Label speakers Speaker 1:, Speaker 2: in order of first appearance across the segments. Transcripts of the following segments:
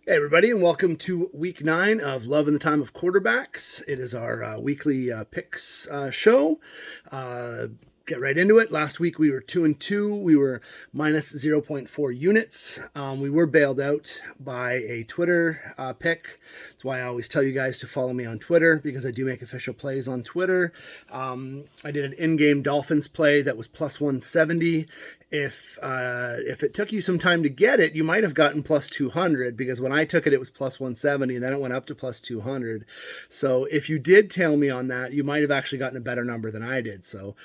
Speaker 1: Hey, everybody, and welcome to week 9 of Love in the Time of Quarterbacks. It is our weekly picks show. Get right into it. Last week we were 2-2. We were minus 0.4 units. We were bailed out by a Twitter pick. That's why I always tell you guys to follow me on Twitter, because I do make official plays on Twitter. I did an in-game Dolphins play that was plus 170. If it took you some time to get it, you might have gotten plus 200, because when I took it, it was plus 170, and then it went up to plus 200. So if you did tail me on that, you might have actually gotten a better number than I did. So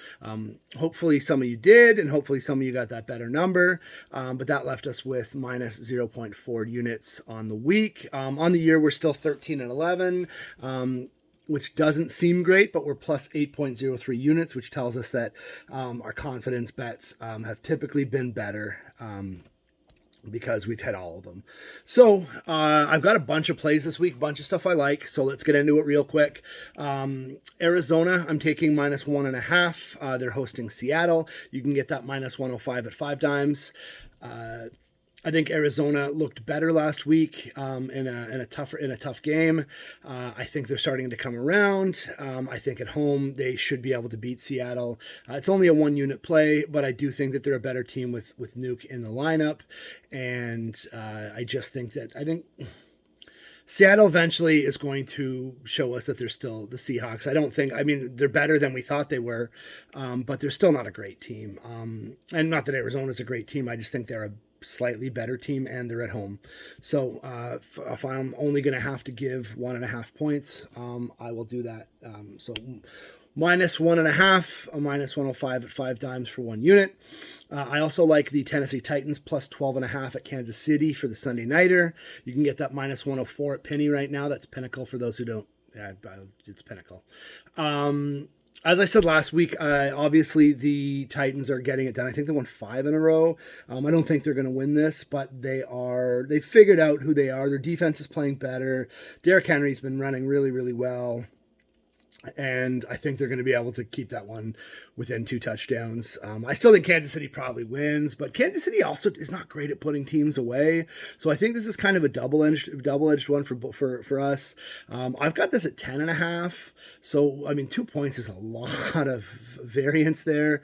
Speaker 1: hopefully some of you did, and hopefully some of you got that better number. But that left us with minus 0.4 units on the week. On the year, we're still 13-11. Which doesn't seem great, but we're plus 8.03 units, which tells us that our confidence bets have typically been better because we've hit all of them. So I've got a bunch of plays this week, a bunch of stuff I like. So let's get into it real quick. Arizona, I'm taking minus 1.5. They're hosting Seattle. You can get that minus 105 at 5 times. I think Arizona looked better last week in a tough game. I think they're starting to come around. I think at home they should be able to beat Seattle. It's only a 1-unit play, but I do think that they're a better team with Nuke in the lineup, and I think Seattle eventually is going to show us that they're still the Seahawks. They're better than we thought they were, but they're still not a great team. And not that Arizona's a great team. I just think they're a slightly better team, and they're at home. So if I'm only going to have to give 1.5 points, I will do that. So minus 1.5, a minus 105 at 5 times for 1 unit. I also like the Tennessee Titans plus 12.5 at Kansas City for the Sunday Nighter. You can get that minus 104 at Penny right now. That's Pinnacle for those who don't. Yeah, it's Pinnacle. As I said last week, obviously the Titans are getting it done. I think they won 5 in a row. I don't think they're going to win this, but they've figured out who they are. Their defense is playing better. Derrick Henry's been running really, really well. And I think they're going to be able to keep that one within 2 touchdowns. I still think Kansas City probably wins, but Kansas City also is not great at putting teams away. So I think this is kind of a double-edged one for us. I've got this at 10.5. So 2 points is a lot of variance there.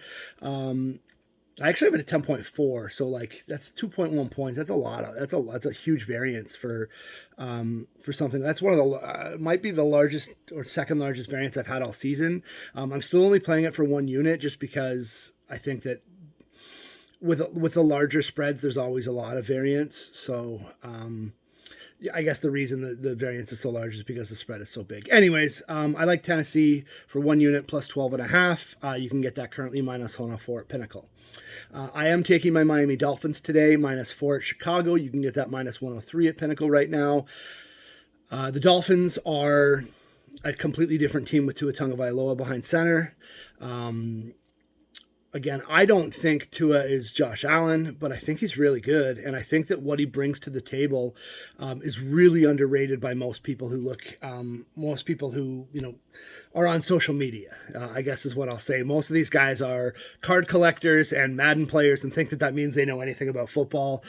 Speaker 1: I actually have it at 10.4, so that's 2.1 points. That's a huge variance for something. That's one of the might be the largest or second largest variance I've had all season. I'm still only playing it for 1 unit just because I think that with the larger spreads, there's always a lot of variance. So I guess the reason the variance is so large is because the spread is so big. Anyways, I like Tennessee for 1 unit plus 12.5. You can get that currently minus 104 at Pinnacle. I am taking my Miami Dolphins today, minus 4 at Chicago. You can get that minus 103 at Pinnacle right now. The Dolphins are a completely different team with Tua Tagovailoa behind center. Again, I don't think Tua is Josh Allen, but I think he's really good. And I think that what he brings to the table is really underrated by most people who are on social media, I guess is what I'll say. Most of these guys are card collectors and Madden players and think that means they know anything about football.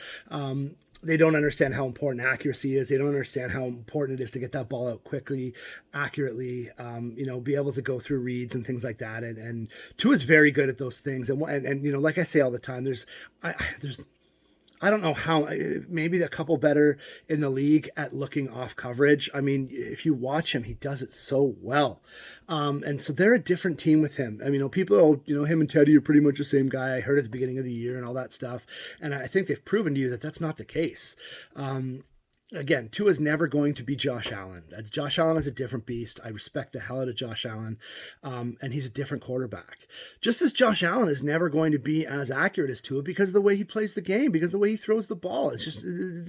Speaker 1: They don't understand how important accuracy is. They don't understand how important it is to get that ball out quickly, accurately, be able to go through reads and things like that. And Tua's very good at those things. And like I say all the time, I don't know how, maybe a couple better in the league at looking off coverage. If you watch him, he does it so well. And so they're a different team with him. People, him and Teddy are pretty much the same guy. I heard at the beginning of the year and all that stuff. And I think they've proven to you that that's not the case. Again, Tua's never going to be Josh Allen. Josh Allen is a different beast. I respect the hell out of Josh Allen, and he's a different quarterback. Just as Josh Allen is never going to be as accurate as Tua because of the way he plays the game, because of the way he throws the ball. You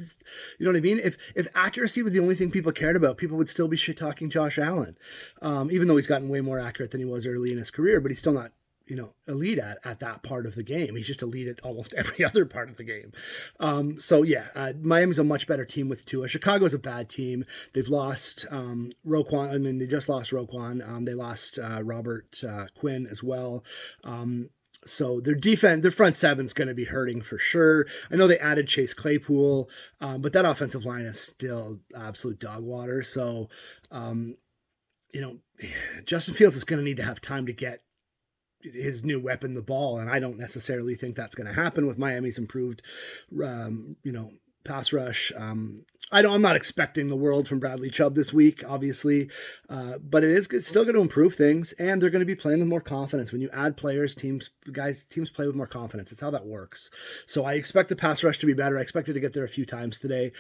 Speaker 1: know what I mean? If accuracy was the only thing people cared about, people would still be shit-talking Josh Allen, even though he's gotten way more accurate than he was early in his career, but he's still not elite at that part of the game. He's just elite at almost every other part of the game. Miami's a much better team with Tua. Chicago's a bad team. They've lost Roquan. They just lost Roquan. They lost Robert Quinn as well. So their front seven's going to be hurting for sure. I know they added Chase Claypool, but that offensive line is still absolute dog water. So, you know, Justin Fields is going to need to have time to get his new weapon the ball, and I don't necessarily think that's going to happen with Miami's improved, pass rush. I'm not expecting the world from Bradley Chubb this week, obviously, but it's still going to improve things, and they're going to be playing with more confidence. When you add players, teams play with more confidence. It's how that works. So I expect the pass rush to be better. I expect it to get there a few times today.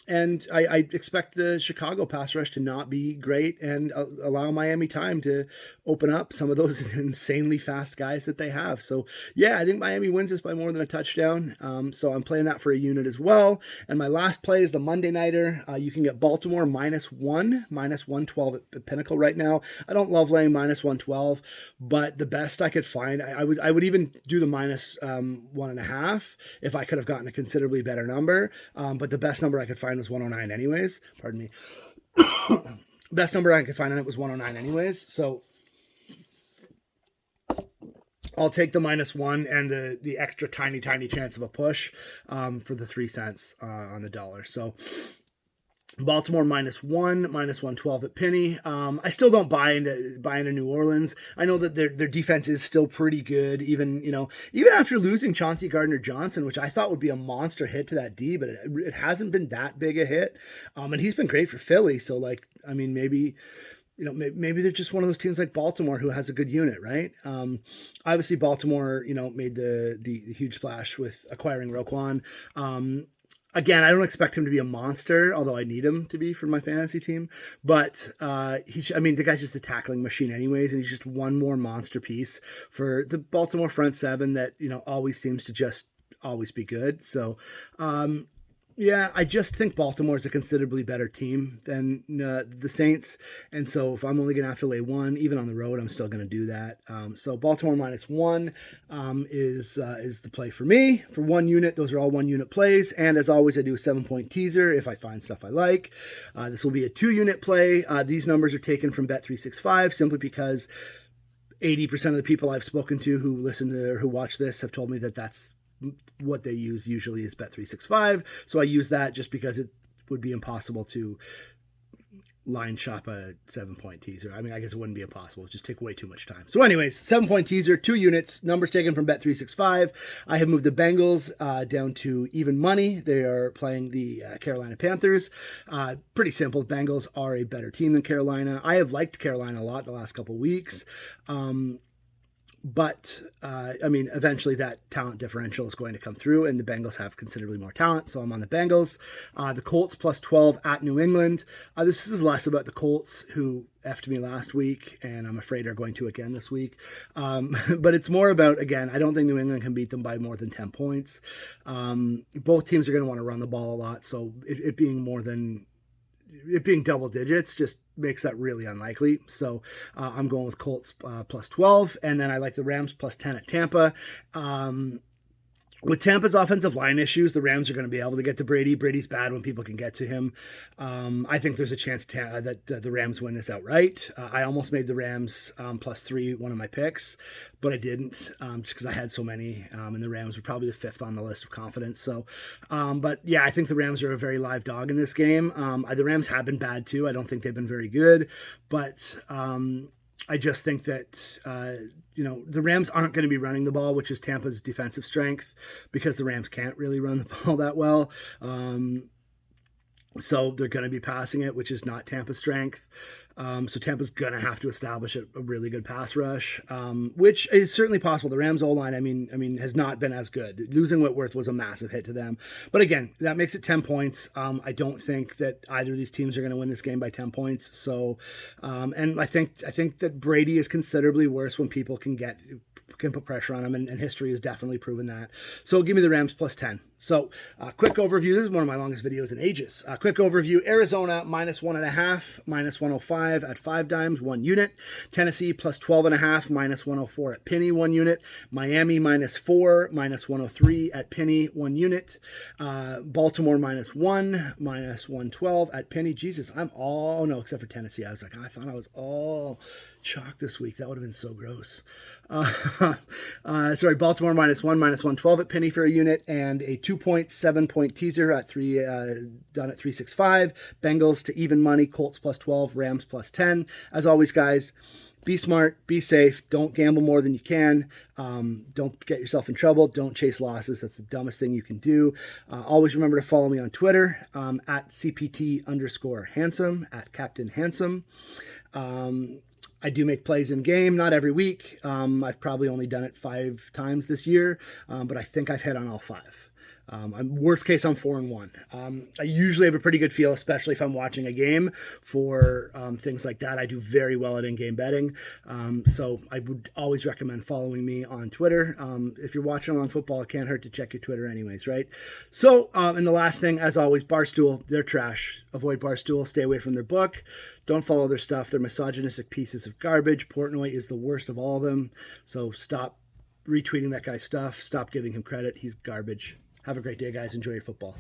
Speaker 1: And I expect the Chicago pass rush to not be great and allow Miami time to open up some of those insanely fast guys that they have. So, yeah, I think Miami wins this by more than a touchdown. So I'm playing that for a unit as well. And my last play is the Monday Nighter. You can get Baltimore -112 at Pinnacle right now. I don't love laying -112, but the best I could find, I would even do the -1.5 if I could have gotten a considerably better number. But the best number I could find was 109 anyways. Pardon me. Best number I could find on it was 109 anyways. So I'll take the -1 and the extra tiny chance of a push for the 3 cents on the dollar. So Baltimore -1, -112 at Penny. I still don't buy into New Orleans. I know that their defense is still pretty good, even after losing Chauncey Gardner-Johnson, which I thought would be a monster hit to that D, but it hasn't been that big a hit. And he's been great for Philly. So maybe they're just one of those teams like Baltimore who has a good unit, right? Obviously Baltimore, made the huge splash with acquiring Roquan. Again, I don't expect him to be a monster, although I need him to be for my fantasy team. But the guy's just a tackling machine anyways, and he's just one more monster piece for the Baltimore front seven that, always seems to just always be good. So, yeah, I just think Baltimore is a considerably better team than the Saints. And so if I'm only going to have to lay one, even on the road, I'm still going to do that. So Baltimore -1 is the play for me. For 1 unit, those are all 1 unit plays. And as always, I do a 7-point teaser if I find stuff I like. This will be a 2 unit play. These numbers are taken from Bet365 simply because 80% of the people I've spoken to who listen to or who watch this have told me that that's what they use usually is Bet365. So I use that just because it would be impossible to line shop a 7-point teaser. I mean, I guess it wouldn't be impossible. It'd just take way too much time. So anyways, 7-point teaser, 2 units, numbers taken from Bet365. I have moved the Bengals down to even money. They are playing the Carolina Panthers. Pretty simple. Bengals are a better team than Carolina. I have liked Carolina a lot the last couple weeks. But, eventually that talent differential is going to come through, and the Bengals have considerably more talent, so I'm on the Bengals. The Colts +12 at New England. This is less about the Colts, who effed me last week, and I'm afraid are going to again this week. But it's more about, again, I don't think New England can beat them by more than 10 points. Both teams are going to want to run the ball a lot, so it being double digits just makes that really unlikely. So I'm going with Colts +12, and then I like the Rams +10 at Tampa. With Tampa's offensive line issues, the Rams are going to be able to get to Brady. Brady's bad when people can get to him. I think there's a chance that the Rams win this outright. I almost made the Rams +3 one of my picks, but I didn't just because I had so many, and the Rams were probably the 5th on the list of confidence. So, but yeah, I think the Rams are a very live dog in this game. The Rams have been bad too. I don't think they've been very good, but I just think that, the Rams aren't going to be running the ball, which is Tampa's defensive strength, because the Rams can't really run the ball that well. So they're going to be passing it, which is not Tampa's strength. So Tampa's going to have to establish a really good pass rush, which is certainly possible. The Rams O-line, I mean, has not been as good. Losing Whitworth was a massive hit to them. But again, that makes it 10 points. I don't think that either of these teams are going to win this game by 10 points. So, and I think that Brady is considerably worse when people can put pressure on him, and history has definitely proven that. So give me the Rams +10. So quick overview. This is one of my longest videos in ages. Quick overview. Arizona -1.5, -105 at 5 dimes, 1 unit. Tennessee +12.5, -104 at Penny, 1 unit. Miami -4, -103 at Penny, 1 unit. Baltimore -1, -112 at Penny. Jesus, except for Tennessee. I thought I was all chalk this week. That would have been so gross. Sorry, Baltimore -1, -112 at penny for a unit, and a 2.7 point teaser at done at 365. Bengals to even money, Colts +12, Rams +10. As always, guys, be smart, be safe, don't gamble more than you can, don't get yourself in trouble, don't chase losses. That's the dumbest thing you can do. Always remember to follow me on Twitter, at CPT_handsome, at Captain Handsome. I do make plays in game, not every week. I've probably only done it 5 times this year, but I think I've hit on all 5. Worst case, I'm 4-1. I usually have a pretty good feel, especially if I'm watching a game, for things like that. I do very well at in-game betting. So I would always recommend following me on Twitter. If you're watching on football, it can't hurt to check your Twitter anyways, right? So, and the last thing, as always, Barstool, they're trash. Avoid Barstool. Stay away from their book. Don't follow their stuff. They're misogynistic pieces of garbage. Portnoy is the worst of all of them. So stop retweeting that guy's stuff. Stop giving him credit. He's garbage. Have a great day, guys. Enjoy your football.